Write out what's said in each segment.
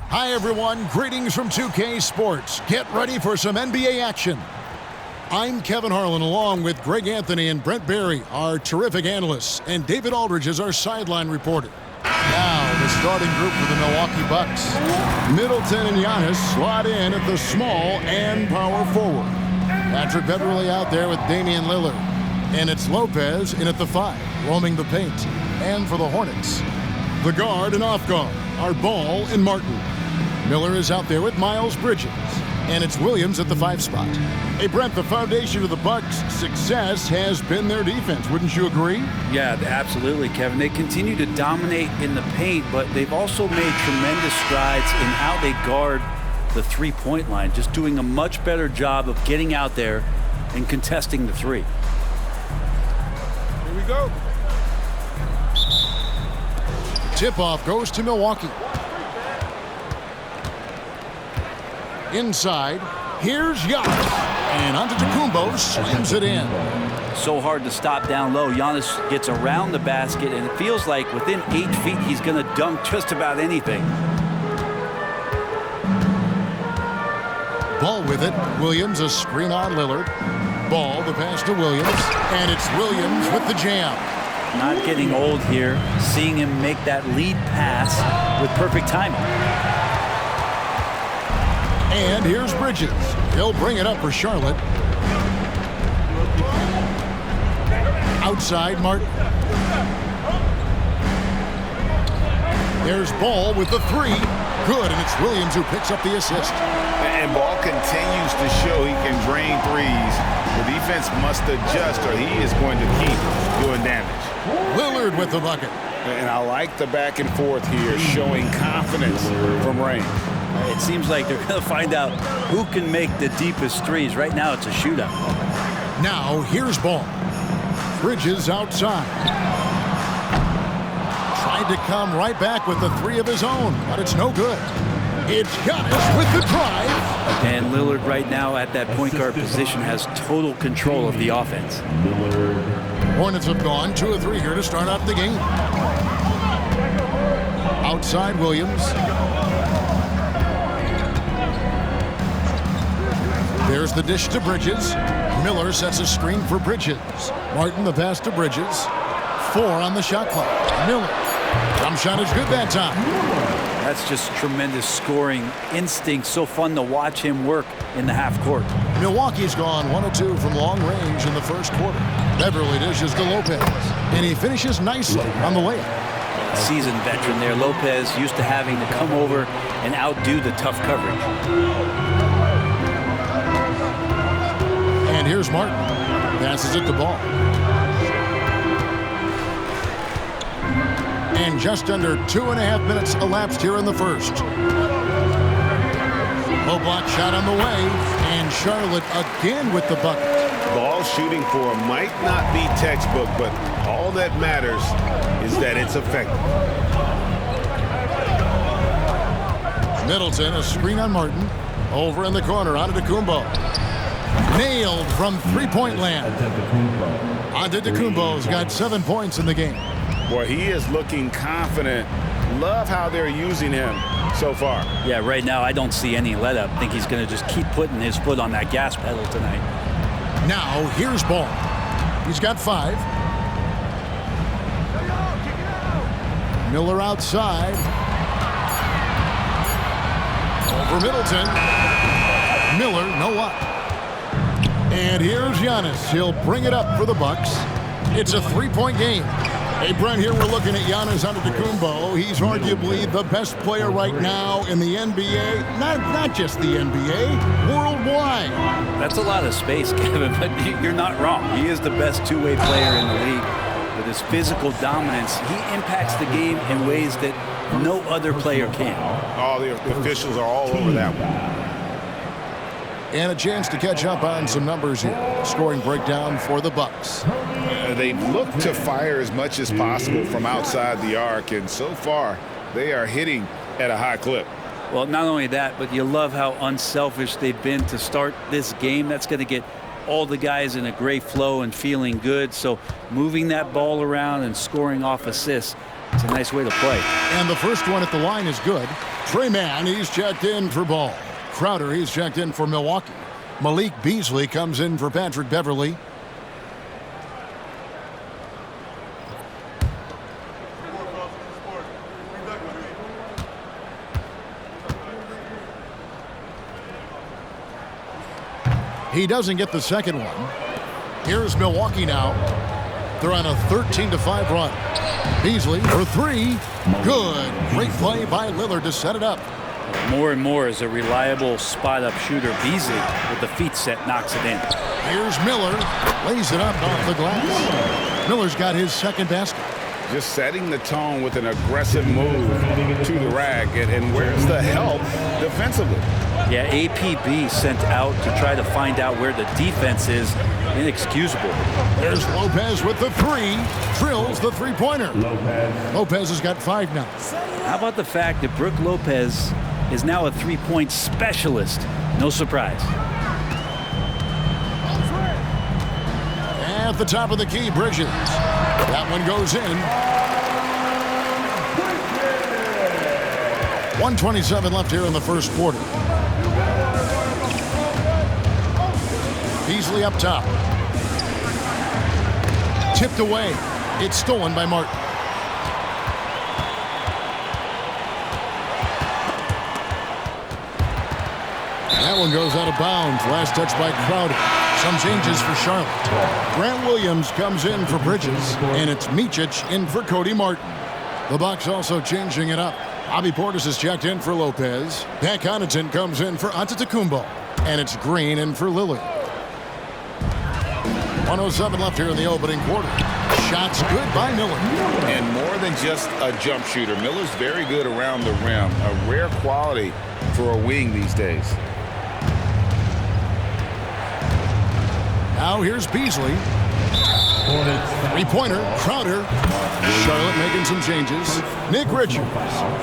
Hi, everyone. Greetings from 2K Sports. Get ready for some NBA action. I'm Kevin Harlan, along with Greg Anthony and Brent Barry, our terrific analysts, and David Aldridge is our sideline reporter. Now, the starting group for the Milwaukee Bucks. Middleton and Giannis slot in at the small and power forward. Patrick Beverley out there with Damian Lillard. And it's Lopez in at the 5, roaming the paint. And for the Hornets, the guard and off guard are Ball and Martin. Miller is out there with Miles Bridges. And it's Williams at the 5 spot. Hey, Brent, the foundation of the Bucks' success has been their defense. Wouldn't you agree? Yeah, absolutely, Kevin. They continue to dominate in the paint, but they've also made tremendous strides in how they guard the three-point line, just doing a much better job of getting out there and contesting the three. Here we go. Tip-off goes to Milwaukee. Inside, here's Giannis. And Antetokounmpo slams it in. So hard to stop down low. Giannis gets around the basket, and it feels like within 8 feet, he's going to dunk just about anything. Ball with it. Williams, a screen on Lillard. Ball, the pass to Williams. And it's Williams with the jam. Not getting old here, seeing him make that lead pass with perfect timing. And here's Bridges. He'll bring it up for Charlotte. Outside, Martin. There's Ball with the 3. Good, and it's Williams who picks up the assist. And Ball continues to show he can drain threes. The defense must adjust or he is going to keep doing damage. Lillard with the bucket. And I like the back and forth here, showing confidence from range. It seems like they're going to find out who can make the deepest threes. Right now, it's a shootout. Now, here's Ball. Bridges outside. Tried to come right back with the 3 of his own, but it's no good. It's Giannis with the drive. And Lillard right now at that point guard position has total control of the offense. Hornets have gone 2 of 3 here to start out the game. Outside Williams. There's the dish to Bridges. Miller sets a screen for Bridges. Martin the pass to Bridges. 4 on the shot clock. Miller. Jump shot is good that time. That's just tremendous scoring instinct. So fun to watch him work in the half court. Milwaukee's gone 1 of 2 from long range in the first quarter. Beverley dishes to Lopez. And he finishes nicely on the layup. Seasoned veteran there. Lopez used to having to come over and outdo the tough coverage. And here's Martin. Passes it to Ball. And just under 2.5 minutes elapsed here in the first. Low block shot on the way. And Charlotte again with the bucket. Ball shooting for him might not be textbook, but all that matters is that it's effective. Middleton, a screen on Martin. Over in the corner, Antetokounmpo. Nailed from three-point land. Antetokounmpo's got 7 points in the game. Boy, he is looking confident. Love how they're using him so far. Yeah, right now I don't see any let-up. I think he's going to just keep putting his foot on that gas pedal tonight. Now, here's Ball. He's got 5. Miller outside. Over Middleton. Miller, no luck. And here's Giannis. He'll bring it up for the Bucks. It's a 3-point game. Hey, Brent, here we're looking at Giannis Antetokounmpo. He's arguably the best player right now in the NBA. Not just the NBA, worldwide. That's a lot of space, Kevin, but you're not wrong. He is the best two-way player in the league. With his physical dominance, he impacts the game in ways that no other player can. All the officials are all over that one. And a chance to catch up on some numbers here. Scoring breakdown for the Bucks. They've looked to fire as much as possible from outside the arc, and so far they are hitting at a high clip. Well, not only that, but you love how unselfish they've been to start this game. That's going to get all the guys in a great flow and feeling good. So moving that ball around and scoring off assists, it's a nice way to play. And the first one at the line is good. Trey Mann, he's checked in for Ball. Crowder, he's checked in for Milwaukee. Malik Beasley comes in for Patrick Beverly. He doesn't get the second one. Here's Milwaukee now. They're on a 13-5 run. Beasley for three. Good. Great play by Lillard to set it up. More and more as a reliable spot-up shooter. Beasley with the feet set knocks it in. Here's Miller. Lays it up off the glass. Miller's got his second basket. Just setting the tone with an aggressive move to the rack. And where's the help defensively? Yeah, APB sent out to try to find out where the defense is. Inexcusable. There's Lopez with the three. Drills the three-pointer. Lopez has got 5 now. How about the fact that Brook Lopez is now a three-point specialist? No surprise. At the top of the key, Bridges. That one goes in. 1:27 left here in the first quarter. Beasley up top. Tipped away. It's stolen by Martin. That one goes out of bounds. Last touch by Crowder. Some changes for Charlotte. Grant Williams comes in for Bridges, and it's Micic in for Cody Martin. The Bucks also changing it up. Bobby Portis is checked in for Lopez. Pat Connaughton comes in for Antetokounmpo, and it's Green in for Lillard. 1:07 left here in the opening quarter. Shots good by Miller. And more than just a jump shooter, Miller's very good around the rim. A rare quality for a wing these days. Now here's Beasley. Three-pointer, Crowder. Charlotte making some changes. Nick Richards,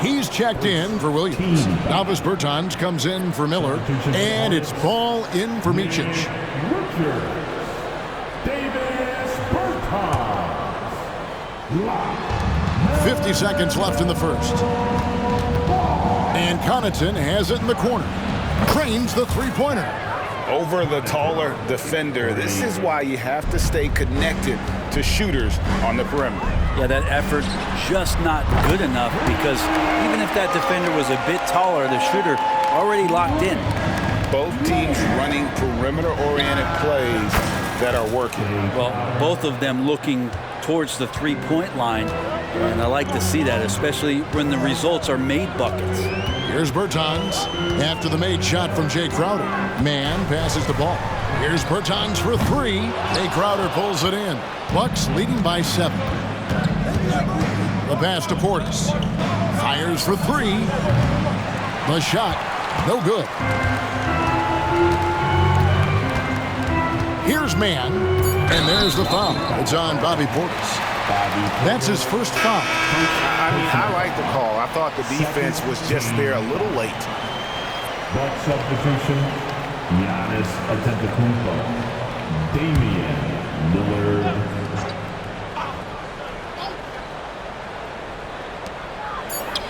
he's checked in for Williams. Alvis Bertans comes in for Miller. And it's Ball in for Micic. 50 seconds left in the first. And Connaughton has it in the corner. Cranes the three-pointer. Over the taller defender. This is why you have to stay connected to shooters on the perimeter. Yeah, that effort just not good enough because even if that defender was a bit taller, the shooter already locked in. Both teams running perimeter-oriented plays that are working. Well, both of them looking towards the three-point line, and I like to see that, especially when the results are made buckets. Here's Bertans after the made shot from Jay Crowder. Mann passes the ball. Here's Bertans for three. Jay Crowder pulls it in. Bucks leading by 7. The pass to Portis. Fires for three. The shot, no good. Here's Mann, and there's the foul. It's on Bobby Portis. That's his first foul. I mean, I like the call. I thought the defense was just there a little late. Buck substitution, Giannis Antetokounmpo, Damian Lillard.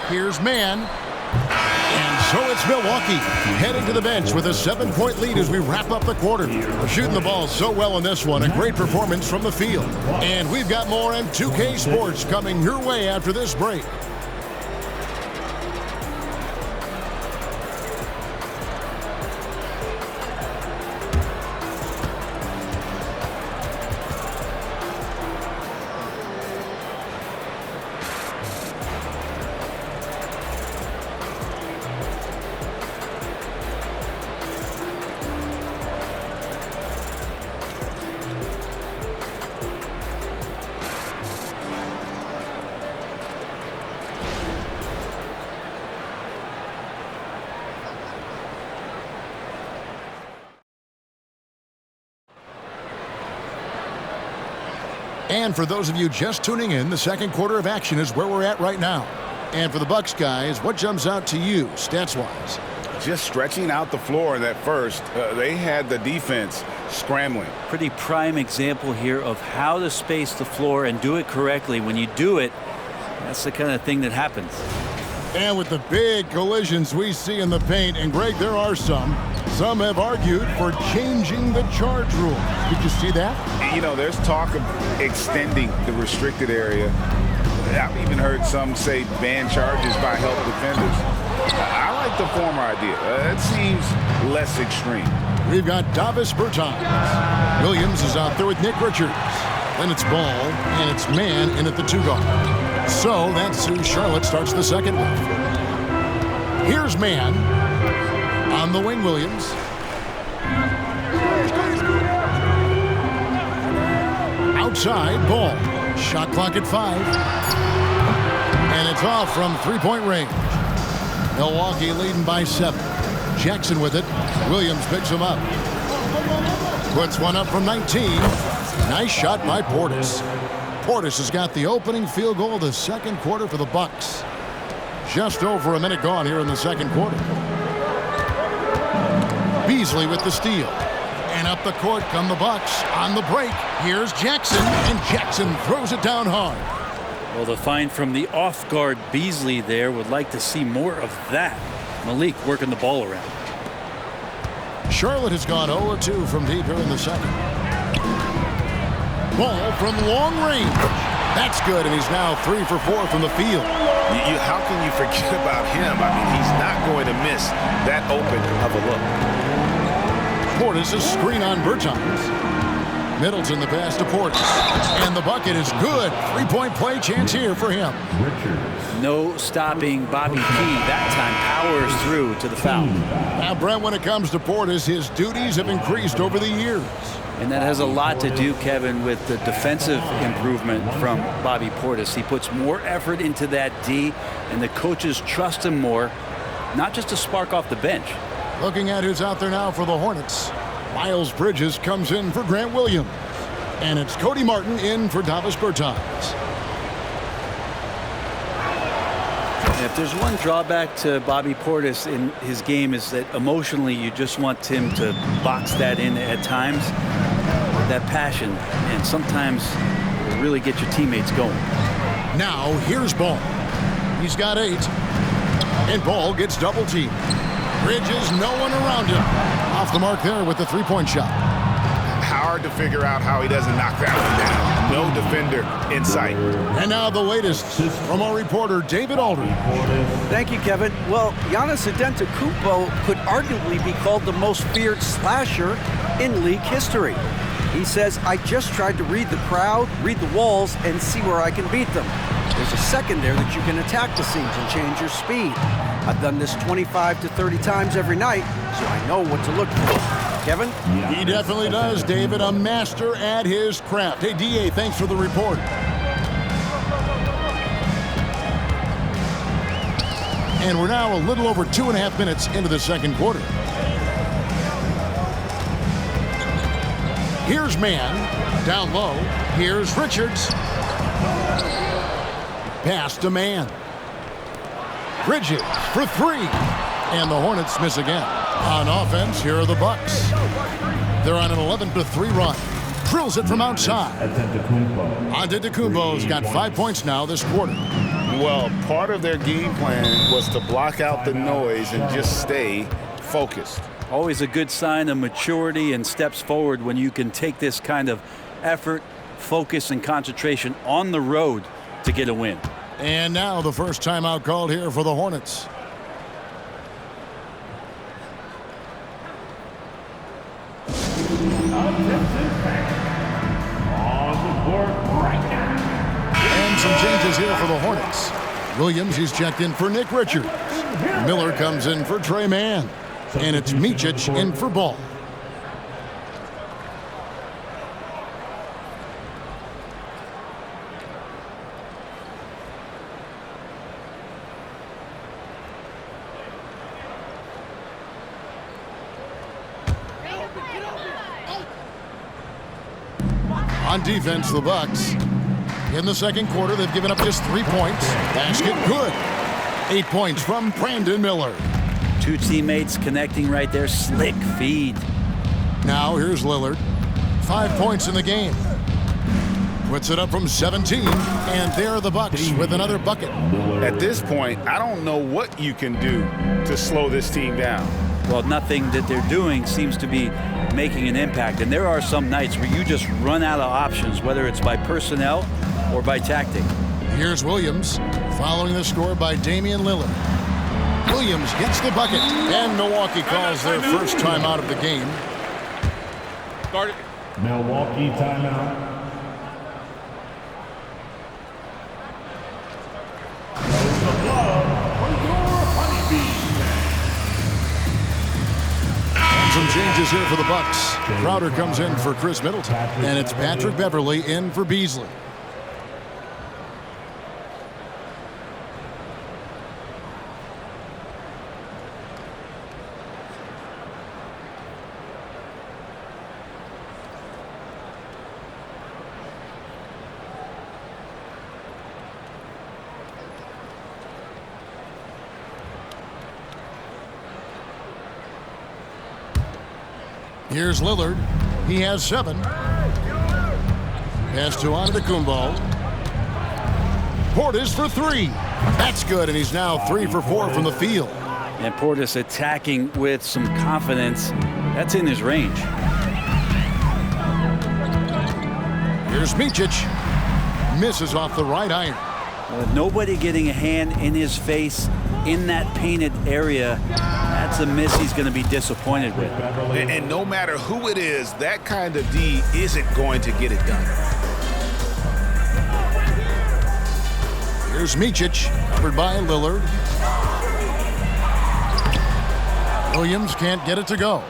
Here's Mann. And so it's Milwaukee heading to the bench with a 7-point lead as we wrap up the quarter. We're shooting the ball so well in this one. A great performance from the field. And we've got more on 2K Sports coming your way after this break. And for those of you just tuning in, the second quarter of action is where we're at right now. And for the Bucks guys, what jumps out to you stats-wise? Just stretching out the floor in that first. They had the defense scrambling. Pretty prime example here of how to space the floor and do it correctly. When you do it, that's the kind of thing that happens. And with the big collisions we see in the paint, and Greg, there are some have argued for changing the charge rule. Did you see that? You know, there's talk of extending the restricted area. I've even heard some say ban charges by help defenders. I like the former idea. It seems less extreme. We've got Davis Bertans. Williams is out there with Nick Richards. Then it's Ball, and it's man in at the 2 guard. So that's who Charlotte starts the second with. Here's man on the wing, Williams. Outside, Ball. Shot clock at 5. And it's off from three-point range. Milwaukee leading by 7. Jackson with it. Williams picks him up. Puts one up from 19. Nice shot by Portis. Portis has got the opening field goal of the second quarter for the Bucks. Just over a minute gone here in the second quarter. Beasley with the steal. And up the court come the Bucks. On the break, here's Jackson, and Jackson throws it down hard. Well, the find from the off-guard Beasley there. Would like to see more of that. Malik working the ball around. Charlotte has gone 0-2 from deep here in the second. Ball from long range. That's good, and he's now 3 for 4 from the field. How can you forget about him? I mean, he's not going to miss that open of a look. Portis' screen on Bertans. Middleton the pass to Portis. And the bucket is good. 3-point play chance here for him. No stopping Bobby P. That time powers through to the foul. Now, Brent, when it comes to Portis, his duties have increased over the years. And that has a lot to do, Kevin, with the defensive improvement from Bobby Portis. He puts more effort into that D, and the coaches trust him more, not just to spark off the bench. Looking at who's out there now for the Hornets. Miles Bridges comes in for Grant Williams. And it's Cody Martin in for Davis Bertans. If there's one drawback to Bobby Portis in his game is that emotionally you just want him to box that in at times. That passion, and sometimes will really get your teammates going. Now here's Ball. He's got 8. And Ball gets double teamed. Bridges, no one around him. Off the mark there with the 3-point shot. Hard to figure out how he doesn't knock that one down. No defender in sight. And now the latest from our reporter, David Aldridge. Thank you, Kevin. Well, Giannis Antetokounmpo could arguably be called the most feared slasher in league history. He says, I just tried to read the crowd, read the walls, and see where I can beat them. There's a second there that you can attack the seams and change your speed. I've done this 25 to 30 times every night, so I know what to look for. Kevin? He definitely does, David. A master at his craft. Hey, D.A., thanks for the report. And we're now a little over 2.5 minutes into the second quarter. Here's man. Down low. Here's Richards. Pass to man. Bridges for 3. And the Hornets miss again. On offense, here are the Bucks. They're on an 11-3 run. Drills it from outside. Antetokounmpo's got 5 points now this quarter. Well, part of their game plan was to block out the noise and just stay focused. Always a good sign of maturity and steps forward when you can take this kind of effort, focus, and concentration on the road to get a win. And now the first timeout called here for the Hornets. And some changes here for the Hornets. Williams, he's checked in for Nick Richards. Miller comes in for Trey Mann. And it's Micic in for Ball. On defense, the Bucks. In the second quarter, they've given up just 3 points. Basket good. 8 points from Brandon Miller. 2 teammates connecting right there. Slick feed. Now here's Lillard. 5 points in the game. Puts it up from 17, and there are the Bucks with another bucket. At this point, I don't know what you can do to slow this team down. Well, nothing that they're doing seems to be making an impact. And there are some nights where you just run out of options, whether it's by personnel or by tactic. Here's Williams, following the score by Damian Lillard. Williams gets the bucket, and Milwaukee calls their first time out of the game. Milwaukee timeout. Some changes here for the Bucks. Crowder comes in for Chris Middleton, and it's Patrick Beverley in for Beasley. Here's Lillard. He has 7. Pass to Antetokounmpo. Portis for 3. That's good, and he's now 3 for 4 from the field. And Portis attacking with some confidence. That's in his range. Here's Micic. Misses off the right iron. With nobody getting a hand in his face in that painted area, that's a miss he's going to be disappointed with. And no matter who it is, that kind of D isn't going to get it done. Here's Micic, covered by Lillard. Williams can't get it to go.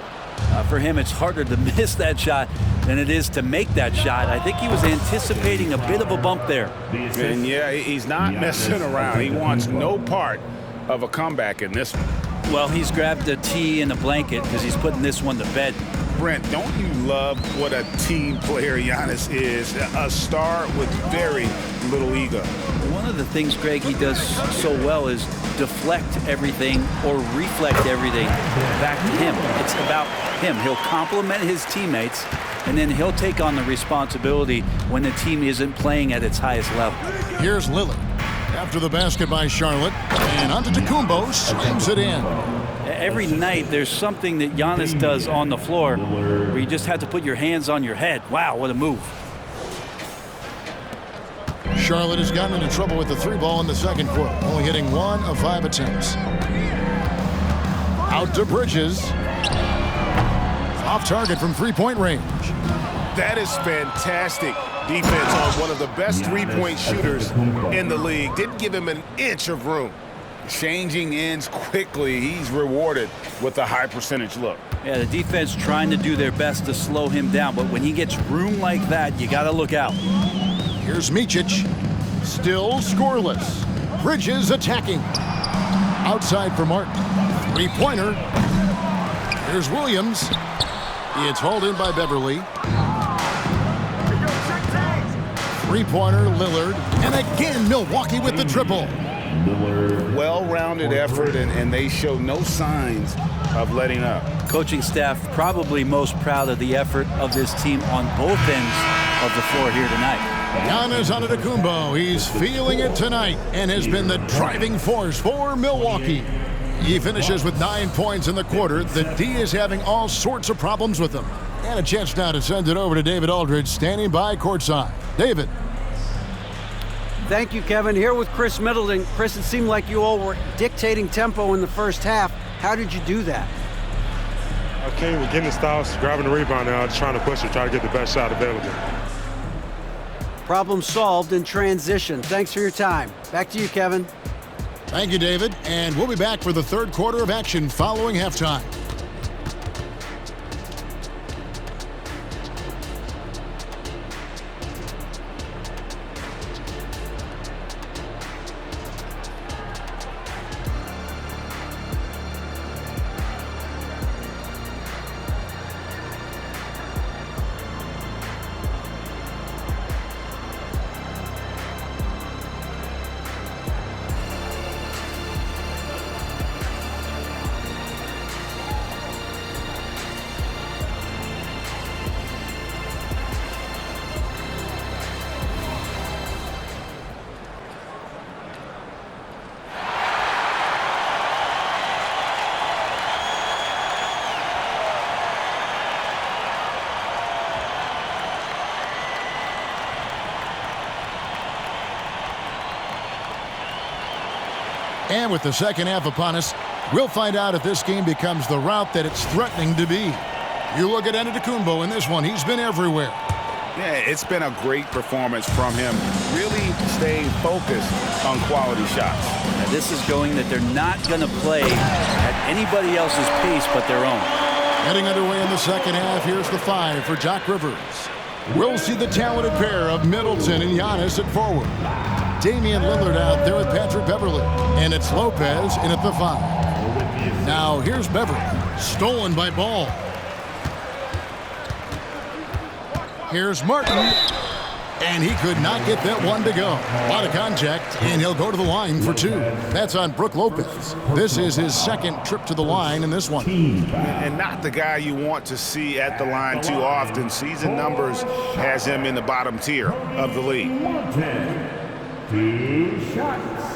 For him, it's harder to miss that shot than it is to make that shot. I think he was anticipating a bit of a bump there. And yeah, he's not messing around. He wants no part of a comeback in this one. Well, he's grabbed a tee and a blanket because he's putting this one to bed. Brent, don't you love what a team player Giannis is? A star with very little ego. One of the things, Greg, he does so well is deflect everything or reflect everything back to him. It's about him. He'll compliment his teammates, and then he'll take on the responsibility when the team isn't playing at its highest level. Here's Lillard. After the basket by Charlotte, and Antetokounmpo slams it in. Every night there's something that Giannis does on the floor where you just have to put your hands on your head. Wow, what a move. Charlotte has gotten into trouble with the 3-ball in the second quarter, only hitting 1 of 5 attempts. Out to Bridges. Off target from 3-point range. That is fantastic defense on one of the best 3-point shooters in the league. Didn't give him an inch of room. Changing ends quickly. He's rewarded with a high percentage look. Yeah, the defense trying to do their best to slow him down, but when he gets room like that, you got to look out. Here's Micic. Still scoreless. Bridges attacking. Outside for Martin. 3-pointer. Here's Williams. It's hauled in by Beverley. 3-pointer, Lillard. And again, Milwaukee with the triple. Well-rounded effort, and they show no signs of letting up. Coaching staff probably most proud of the effort of this team on both ends of the floor here tonight. Giannis Antetokounmpo, he's feeling it tonight and has been the driving force for Milwaukee. He finishes with 9 points in the quarter. The D is having all sorts of problems with him. And a chance now to send it over to David Aldridge, standing by courtside. David. Thank you, Kevin. Here with Chris Middleton. Chris, it seemed like you all were dictating tempo in the first half. How did you do that? Okay, we're getting the stops, grabbing the rebound now, just trying to push it, try to get the best shot available. Problem solved in transition. Thanks for your time. Back to you, Kevin. Thank you, David. And we'll be back for the third quarter of action following halftime. And with the second half upon us, we'll find out if this game becomes the route that it's threatening to be. You look at Antetokounmpo in this one. He's been everywhere. Yeah, it's been a great performance from him. Really staying focused on quality shots. Now this is going that they're not going to play at anybody else's pace but their own. Getting underway in the second half, here's the 5 for Doc Rivers. We'll see the talented pair of Middleton and Giannis at forward. Damian Lillard out there with Patrick Beverley. And it's Lopez in at the 5. Now here's Beverley. Stolen by Ball. Here's Martin. And he could not get that one to go. A lot of contact, and he'll go to the line for 2. That's on Brook Lopez. This is his second trip to the line in this one. And not the guy you want to see at the line too often. Season numbers has him in the bottom tier of the league. 2 shots.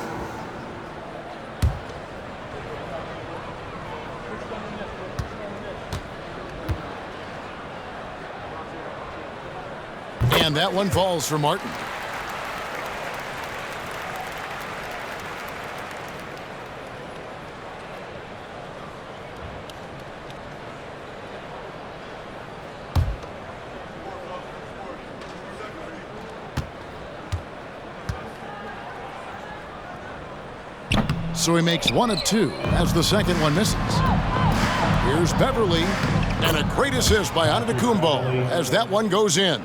And that one falls for Martin. So he makes 1 of 2 as the second one misses. Here's Beverley, and a great assist by Antetokounmpo as that one goes in.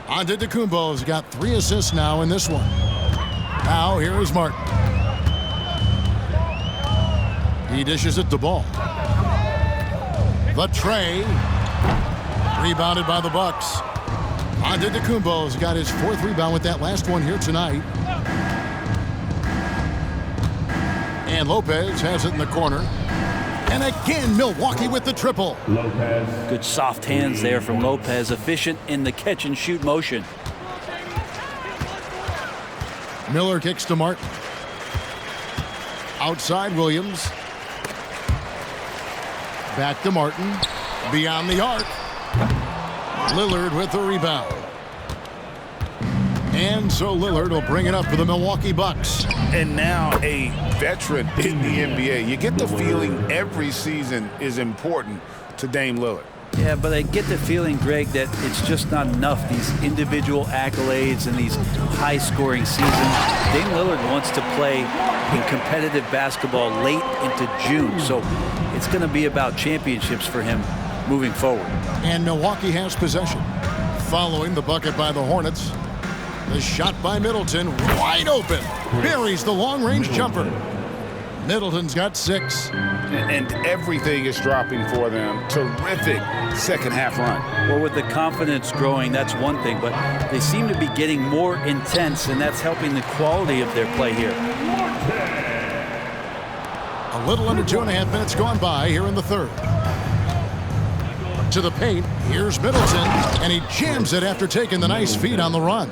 Antetokounmpo's got 3 assists now in this one. Now here is Martin. He dishes it to Ball. The tray. Rebounded by the Bucks. Antetokounmpo's got his 4th rebound with that last one here tonight. And Lopez has it in the corner. And again, Milwaukee with the triple. Lopez. Good soft hands there from Lopez, efficient in the catch-and-shoot motion. Miller kicks to Martin. Outside Williams. Back to Martin. Beyond the arc. Lillard with the rebound. And so Lillard will bring it up for the Milwaukee Bucks. And now a veteran in the NBA. You get the feeling every season is important to Dame Lillard. Yeah, but I get the feeling, Greg, that it's just not enough, these individual accolades and these high-scoring seasons. Dame Lillard wants to play in competitive basketball late into June, so it's going to be about championships for him moving forward. And Milwaukee has possession. Following the bucket by the Hornets. The shot by Middleton, wide open. Buries the long-range jumper. Middleton's got 6. And everything is dropping for them. Terrific second-half run. Well, with the confidence growing, that's one thing, but they seem to be getting more intense, and that's helping the quality of their play here. A little under 2.5 minutes gone by here in the 3rd. To the paint, here's Middleton, and he jams it after taking the nice feed on the run.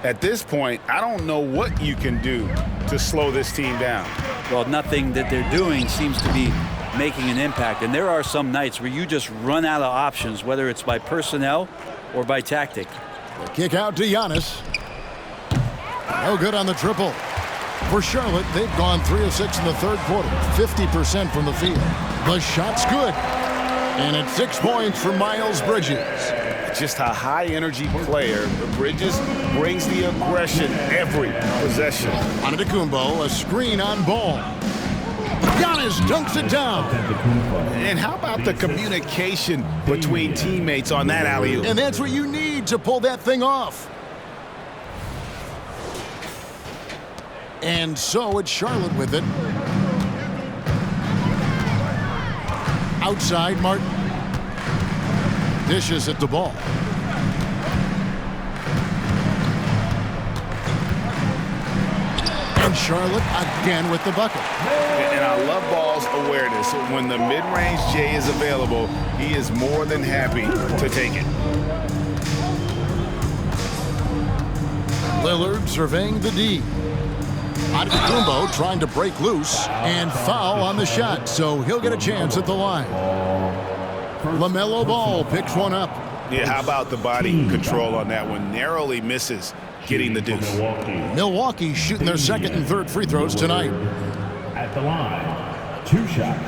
At this point, I don't know what you can do to slow this team down. Well, nothing that they're doing seems to be making an impact. And there are some nights where you just run out of options, whether it's by personnel or by tactic. The kick out to Giannis. No good on the triple. For Charlotte, they've gone 3 of 6 in the 3rd quarter, 50% from the field. The shot's good. And it's 6 points for Miles Bridges. Just a high-energy player. Bridges brings the aggression every possession. Antetokounmpo, a screen on Ball. Giannis dunks it down. And how about the communication between teammates on that alley-oop? And that's what you need to pull that thing off. And so it's Charlotte with it. Outside, Martin. Dishes at the Ball. And Charlotte again with the bucket. And I love Ball's awareness. When the mid-range J is available, he is more than happy to take it. Lillard surveying the D. Antetokounmpo trying to break loose and foul on the shot, so he'll get a chance at the line. LaMelo Ball picks one up. Yeah, how about the body control on that one? Narrowly misses getting the deuce. Milwaukee shooting their second and third free throws tonight. At the line, 2 shots.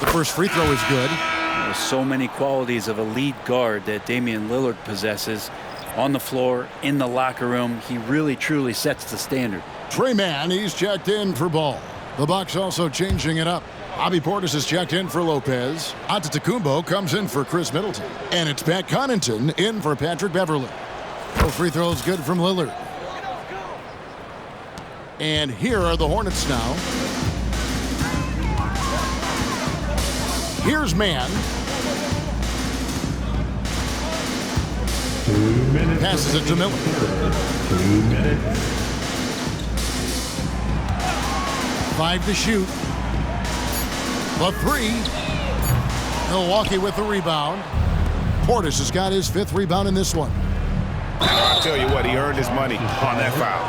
The first free throw is good. There's so many qualities of a lead guard that Damian Lillard possesses on the floor, in the locker room. He really, truly sets the standard. Trey Mann, he's checked in for Ball. The Bucks also changing it up. Bobby Portis is checked in for Lopez. Antetokounmpo comes in for Chris Middleton. And it's Pat Connaughton in for Patrick Beverley. No free throws good from Lillard. And here are the Hornets now. Here's Mann. 2 minutes. Passes it to Miller. 2 minutes. 5 to shoot. The 3. Milwaukee with the rebound. Portis has got his 5th rebound in this one. I'll tell you what, he earned his money on that foul.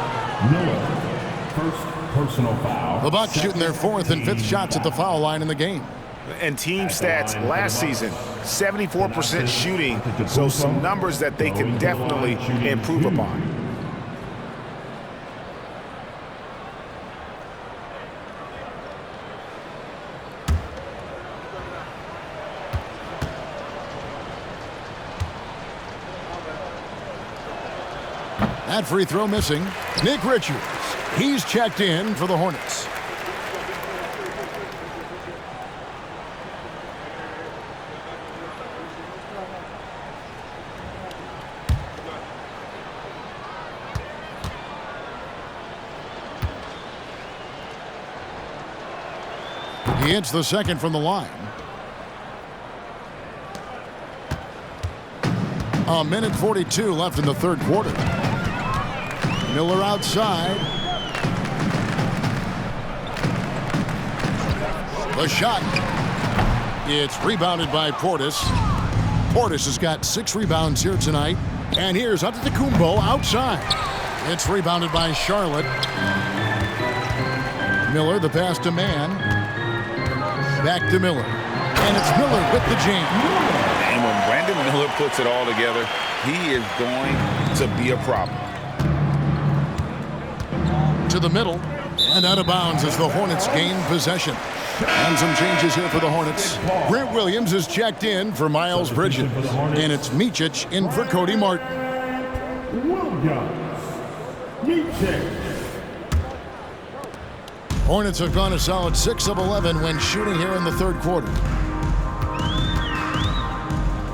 Miller, first personal foul. The Bucks shooting their 4th and 5th shots at the foul line in the game. And team stats last season, 74% shooting, so some numbers that they can definitely improve upon. That free throw missing. Nick Richards, he's checked in for the Hornets. He hits the second from the line. A minute 42 left in the third quarter. Miller outside. The shot. It's rebounded by Portis. Portis has got 6 rebounds here tonight. And here's Antetokounmpo outside. It's rebounded by Charlotte. Miller, the pass to Mann. Back to Miller. And it's Miller with the jam. And when Brandon Miller puts it all together, he is going to be a problem. To the middle. And out of bounds as the Hornets gain possession. And some changes here for the Hornets. Grant Williams is checked in for Miles Bridges. And it's Micic in for Cody Martin. Williams. Micic. Hornets have gone a solid 6 of 11 when shooting here in the third quarter.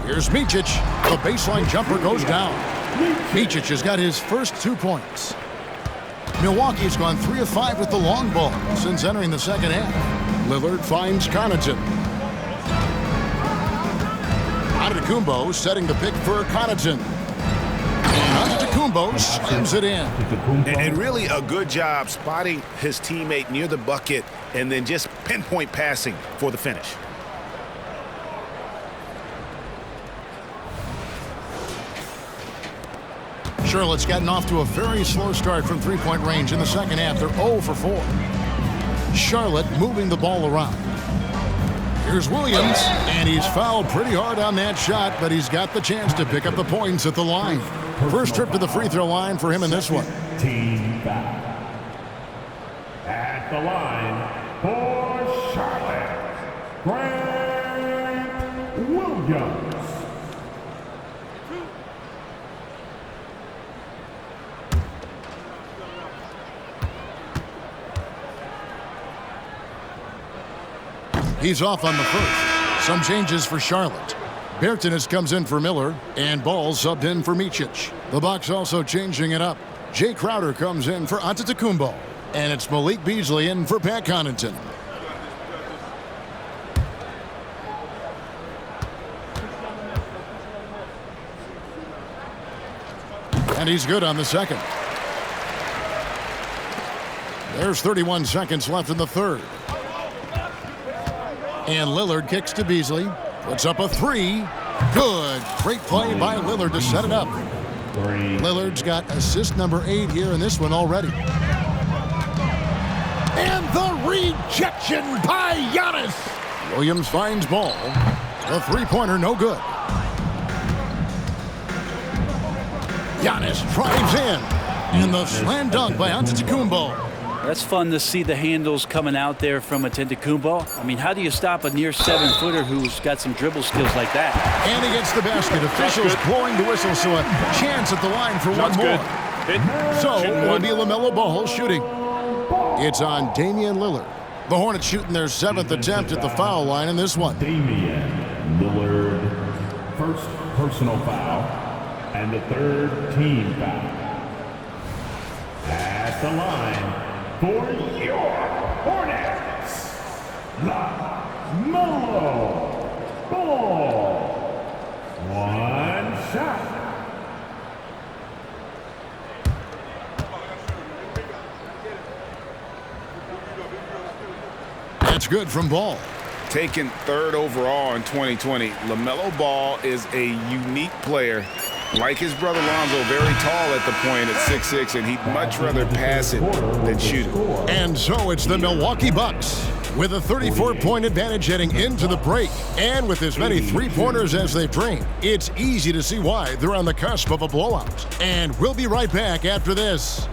Here's Micic. The baseline jumper goes down. Micic has got his first 2 points. Milwaukee's gone 3 of 5 with the long ball since entering the second half. Lillard finds Connaughton. Antetokounmpo setting the pick for Connaughton. And Antetokounmpo slams it in. And really a good job spotting his teammate near the bucket and then just pinpoint passing for the finish. Charlotte's gotten off to a very slow start from three-point range in the second half. They're 0 for 4. Charlotte moving the ball around. Here's Williams, and he's fouled pretty hard on that shot, but he's got the chance to pick up the points at the line. First trip to the free throw line for him in this one. Team foul. At the line for Charlotte, Grant Williams. He's off on the first. Some changes for Charlotte. Bertans comes in for Miller, and Ball subbed in for Micic. The Bucks also changing it up. Jay Crowder comes in for Antetokounmpo, and it's Malik Beasley in for Pat Connaughton. And he's good on the second. There's 31 seconds left in the third. And Lillard kicks to Beasley. Puts up a 3. Good. Great play by Lillard to set it up. Lillard's got assist number 8 here in this one already. And the rejection by Giannis. Williams finds ball. The three-pointer no good. Giannis drives in. And the slam dunk by Antetokounmpo. That's fun to see the handles coming out there from Antetokounmpo. I mean, how do you stop a near 7-footer who's got some dribble skills like that? And he gets the basket. Officials blowing the whistle, so a chance at the line for one more. So it'll be LaMelo Ball shooting. It's on Damian Lillard. The Hornets shooting their 7th attempt at the foul line in this one. Damian Lillard, first personal foul, and the 3rd team foul. At the line for your Hornets, LaMelo Ball. One shot. That's good from Ball. Taken 3rd overall in 2020, LaMelo Ball is a unique player. Like his brother Lonzo, very tall at the point at 6'6", and he'd much rather pass it than shoot it. And so it's the Milwaukee Bucks with a 34-point advantage heading into the break. And with as many three-pointers as they've drained, it's easy to see why they're on the cusp of a blowout. And we'll be right back after this.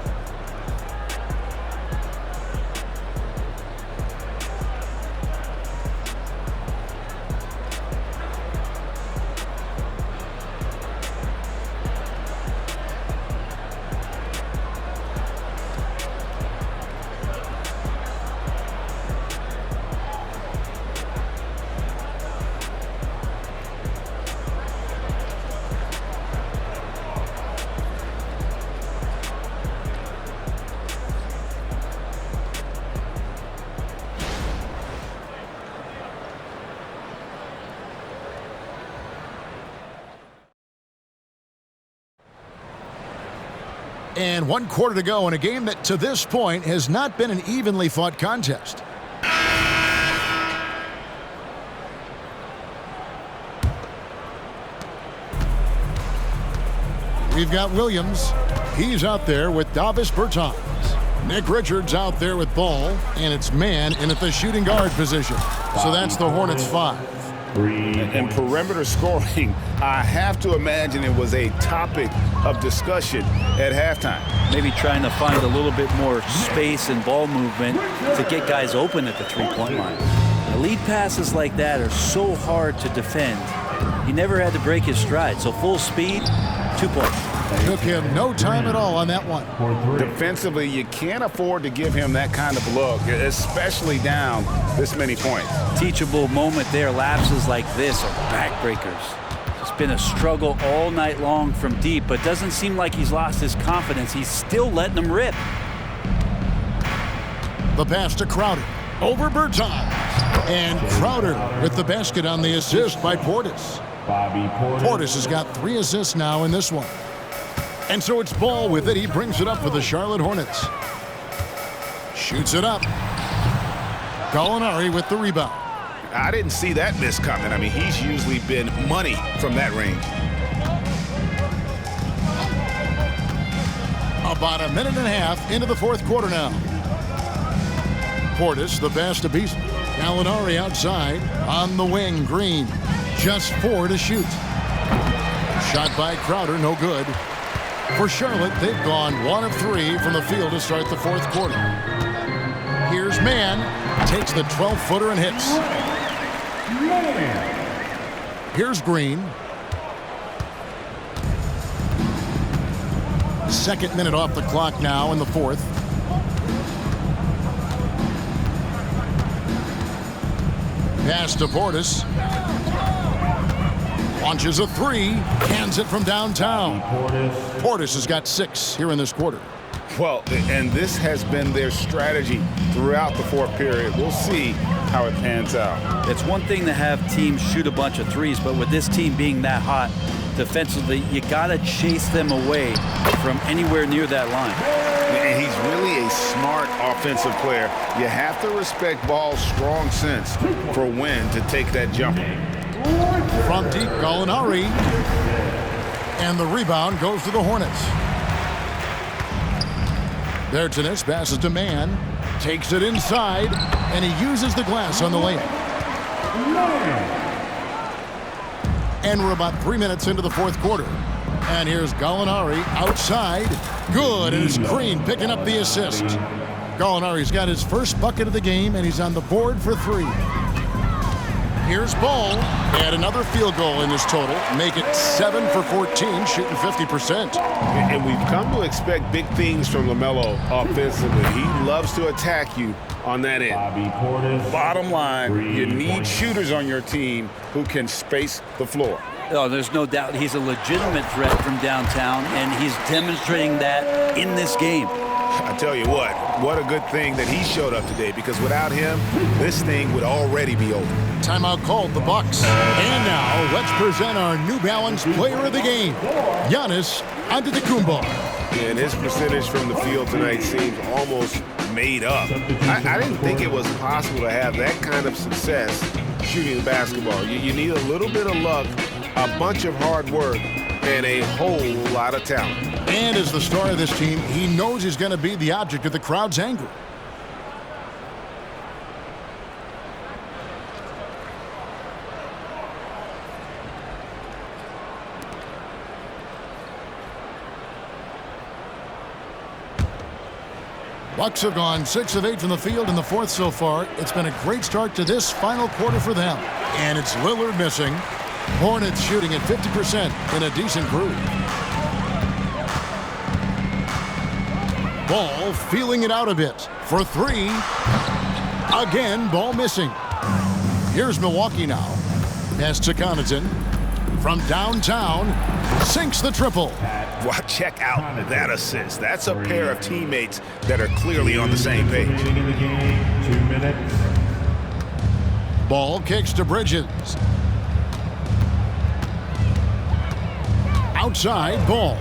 And 1 quarter to go in a game that to this point has not been an evenly fought contest. We've got Williams. He's out there with Davis Bertans. Nick Richards out there with Ball. And it's man in at the shooting guard position. So that's the Hornets 5. And perimeter scoring, I have to imagine it was a topic of discussion at halftime. Maybe trying to find a little bit more space and ball movement to get guys open at the three-point line. Lead passes like that are so hard to defend. He never had to break his stride, so full speed, 2 points. Took him no time at all on that one. Defensively, you can't afford to give him that kind of look, especially down this many points. Teachable moment there. Lapses like this are backbreakers. It's been a struggle all night long from deep, but doesn't seem like he's lost his confidence. He's still letting them rip. The pass to Crowder. Over Bertans. And Crowder with the basket on the assist by Portis. Portis has got 3 assists now in this one. And so it's Ball with it. He brings it up for the Charlotte Hornets. Shoots it up. Gallinari with the rebound. I didn't see that miss coming. I mean, he's usually been money from that range. About a minute and a half into the 4th quarter now. Portis, the pass to Beasley. Gallinari outside. On the wing, Green. Just 4 to shoot. Shot by Crowder, no good. For Charlotte, they've gone 1 of 3 from the field to start the 4th quarter. Here's Mann. Takes the 12-footer and hits. Here's Green. 2nd minute off the clock now in the 4th. Pass to Portis. Launches a 3. Cans it from downtown. Portis has got 6 here in this quarter. Well, and this has been their strategy throughout the 4th period. We'll see how it pans out. It's one thing to have teams shoot a bunch of threes, but with this team being that hot defensively, you got to chase them away from anywhere near that line. And he's really a smart offensive player. You have to respect Ball's strong sense for when to take that jumper. From deep, Gallinari. And the rebound goes to the Hornets. Bertans passes to Mann. Takes it inside, and he uses the glass on the layup. And we're about 3 minutes into the fourth quarter. And here's Gallinari outside. Good, and it's Green picking up the assist. Gallinari's got his first bucket of the game, and he's on the board for 3. Here's Ball. Add another field goal in his total. Make it 7 for 14, shooting 50%. And we've come to expect big things from LaMelo offensively. He loves to attack you on that end. Bottom line, you need shooters on your team who can space the floor. Oh, there's no doubt he's a legitimate threat from downtown, and he's demonstrating that in this game. I tell you what a good thing that he showed up today, because without him, this thing would already be over. Timeout called, the Bucks. And now let's present our New Balance player of the game, Giannis Antetokounmpo. And his percentage from the field tonight seems almost made up. I didn't think it was possible to have that kind of success shooting the basketball. You need a little bit of luck, a bunch of hard work, and a whole lot of talent. And as the star of this team, he knows he's going to be the object of the crowd's anger. Bucks have gone 6 of 8 from the field in the fourth so far. It's been a great start to this final quarter for them. And it's Lillard missing. Hornets shooting at 50% in a decent groove. Ball feeling it out a bit for 3. Again, ball missing. Here's Milwaukee now. Pass to Connaughton. From downtown, sinks the triple. Well, check out that assist. That's a pair of teammates that are clearly on the same page. 2 minutes. Ball kicks to Bridges. Outside, Ball.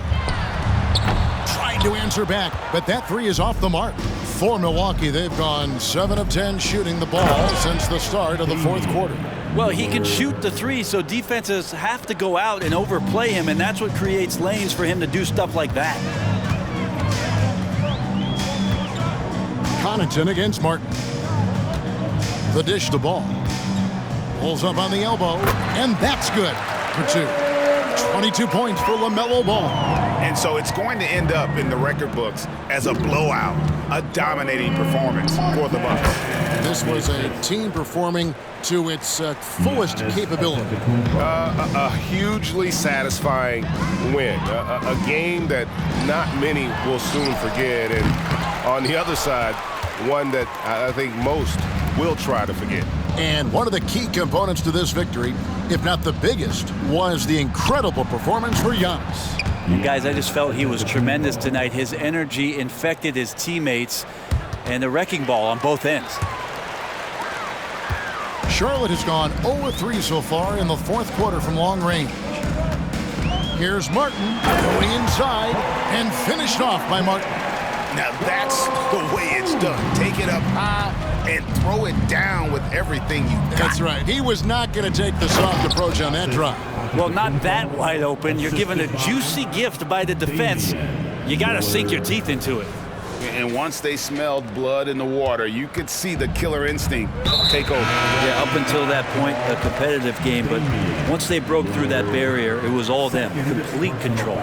Tried to answer back, but that 3 is off the mark. For Milwaukee, they've gone 7 of 10 shooting the ball since the start of the fourth quarter. Well, he can shoot the 3, so defenses have to go out and overplay him, and that's what creates lanes for him to do stuff like that. Connaughton against Martin. The dish to Ball. Pulls up on the elbow, and that's good for 2. 22 points for LaMelo Ball. And so it's going to end up in the record books as a blowout, a dominating performance for the Bucks. This was a team performing to its fullest capability. A hugely satisfying win. A game that not many will soon forget. And on the other side, one that I think most will try to forget. And one of the key components to this victory, if not the biggest, was the incredible performance for Giannis. And guys, I just felt he was tremendous tonight. His energy infected his teammates, and the wrecking ball on both ends. Charlotte has gone 0-3 so far in the fourth quarter from long range. Here's Martin going inside and finished off by Martin. Now that's the way it's done. Take it up high and throw it down with everything you got. That's right. He was not going to take the soft approach on that drive. Well, not that wide open. You're given a juicy gift by the defense. You got to sink your teeth into it. And once they smelled blood in the water, you could see the killer instinct take over. Yeah, up until that point, a competitive game. But once they broke through that barrier, it was all them. Complete control.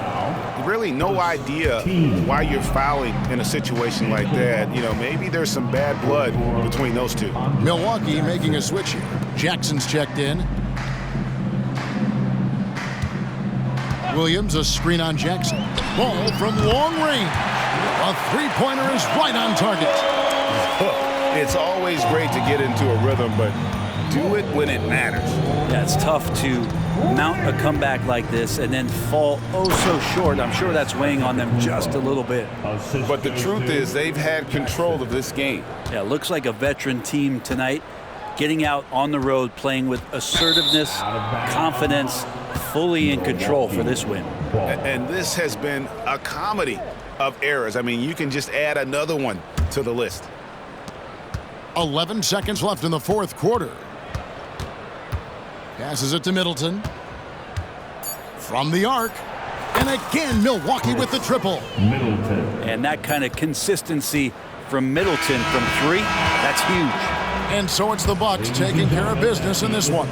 Really no idea why you're fouling in a situation like that. You know, maybe there's some bad blood between those two. Milwaukee making a switch here. Jackson's checked in. Williams, a screen on Jackson. Ball from long range. A three-pointer is right on target. It's always great to get into a rhythm, but do it when it matters. Yeah, it's tough to mount a comeback like this and then fall oh so short. I'm sure that's weighing on them just a little bit. But the truth is they've had control of this game. Yeah, it looks like a veteran team tonight, getting out on the road, playing with assertiveness, confidence, fully in control for this win. And this has been a comedy of errors. I mean, you can just add another one to the list. 11 seconds left in the fourth quarter. Passes it to Middleton. From the arc. And again, Milwaukee with the triple. Middleton. And that kind of consistency from Middleton from 3. That's huge. And so it's the Bucks taking care of business in this one.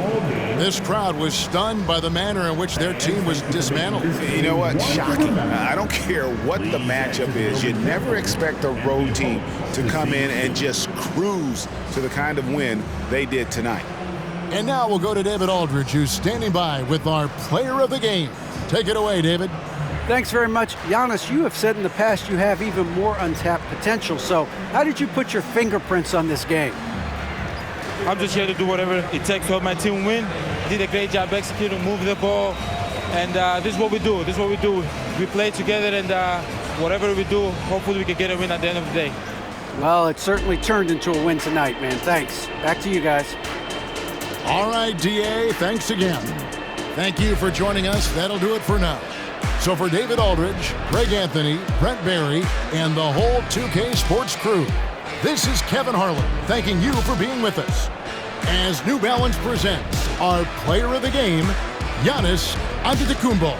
This crowd was stunned by the manner in which their team was dismantled. You know what? Shocking. I don't care what the matchup is. You never expect a road team to come in and just cruise to the kind of win they did tonight. And now we'll go to David Aldridge, who's standing by with our player of the game. Take it away, David. Thanks very much. Giannis, you have said in the past you have even more untapped potential. So how did you put your fingerprints on this game? I'm just here to do whatever it takes to help my team win. Did a great job executing, moving the ball, and this is what we do. This is what we do. We play together, and whatever we do, hopefully we can get a win at the end of the day. Well, it certainly turned into a win tonight, man. Thanks. Back to you guys. All right, DA, thanks again. Thank you for joining us. That'll do it for now. So for David Aldridge, Greg Anthony, Brent Barry, and the whole 2K Sports crew, this is Kevin Harlan thanking you for being with us as New Balance presents our player of the game, Giannis Antetokounmpo.